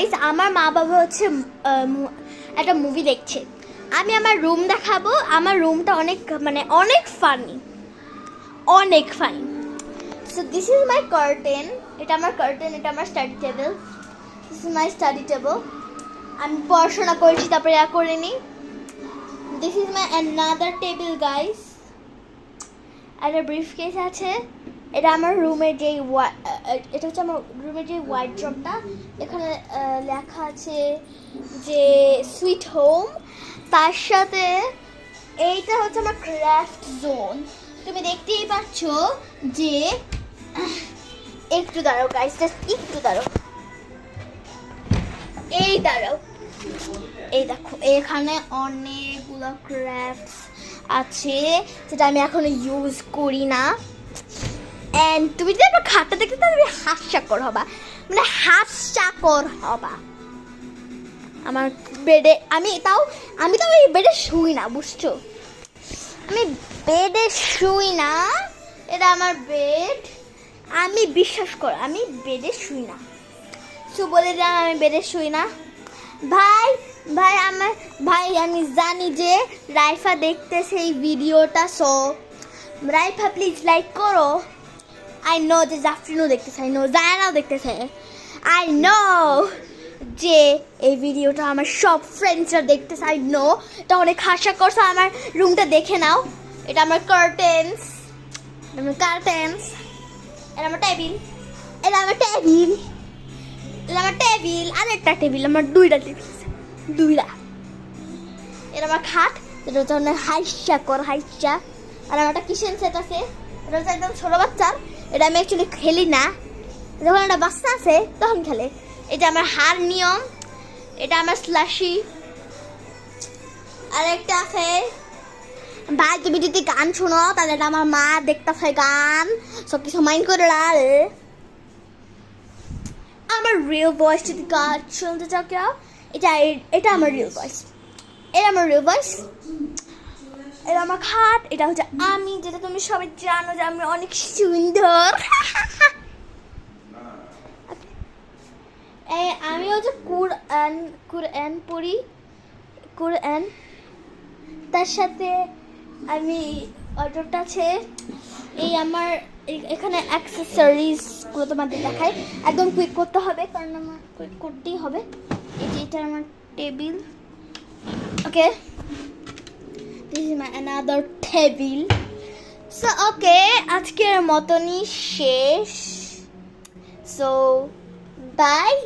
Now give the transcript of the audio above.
Guys, আমার মা বাবা হচ্ছে একটা মুভি দেখছে। আমি আমার রুম দেখাবো। আমার রুমটা অনেক ফানি, অনেক funny. So this is my curtain. এটা আমার কার্টেন, এটা আমার study table. This is my study table. আমি পড়াশোনা করেছি, তারপরে করিনি। This is my another table guys. একটা ব্রিফ কেস আছে। এটা আমার রুমের এটা হচ্ছে আমার রুমের যে ওয়ার্ড্রপটা। এখানে লেখা আছে যে সুইট হোম। তার সাথে এইটা হচ্ছে আমার ক্রাফট জোন। তুমি দেখতেই পাচ্ছ যে একটু দাঁড়াও গাইস, জাস্ট একটু দাঁড়াও। এই দাঁড়াও, এই দেখো এখানে অনেকগুলো ক্রাফটস আছে যেটা আমি এখনো ইউজ করি না। এন্ড তুমি যদি আমার খাটটা দেখতে তাহলে তুমি হাস্যকর হবা, হাস্যকর হবা। আমার বেডে আমি তাও এই বেডে শুই না, বুঝছো? আমি বেডে শুই না, এটা আমার বেড। আমি বিশ্বাস কর, আমি বেডে শুই না। সো বলে দিলাম আমি বেডে শুই না। ভাই আমি জানি যে রাইফা দেখতেছে এই ভিডিওটা। সো রাইফা প্লিজ লাইক করো। আই নো যে জাফরিনও দেখতেছে, আই নো জায়ানাও দেখতেছে, আই নো যে এই ভিডিওটা আমার সব ফ্রেন্ডসরা দেখতেছে। আই নো এটা অনেক হাসা করছো। আমার রুমটা দেখে নাও। এটা আমার কার্টেন্স, এটা আমার টেবিল, এটা আমার টেবিল, আরেকটা টেবিল, আমার দুইটা টেবিল, এটা আমার খাট, এটা হচ্ছে অনেক হাইসা। আর আমার একটা কিচেন সেট আছে, এটা হচ্ছে একদম ছোটো বাচ্চার। এটা আমি অ্যাকচুয়ালি খেলি না, যখন একটা বাচ্চা আছে তখন খেলে। এটা আমার হার নিয়ম, এটা আমার স্লাশি। আর একটা আছে ভাই, তুমি যদি গান শোনো তাহলে এটা আমার মা দেখতেছে গান, সব কিছু মাইন্ড করে আমার রিয়েল ভয়েস যদি গান শুনতে চাও কেউ, এটা আমার রিয়েল ভয়েস, এটা আমার খাট। এটা হচ্ছে আমি, যেটা তুমি সবাই জানো যে আমি অনেক সুন্দর। আমি হচ্ছে কুরআন পড়ি, তার সাথে আমি অর্ডারটা আছে। এই আমার এখানে অ্যাক্সেসরিজগুলো তোমাদের দেখাই। একদম কুইক করতে হবে, কারণ আমার কুইক করতেই হবে। এটা আমার table. Okay, this is my another table. So okay, আজকের মতনই শেষ। So bye.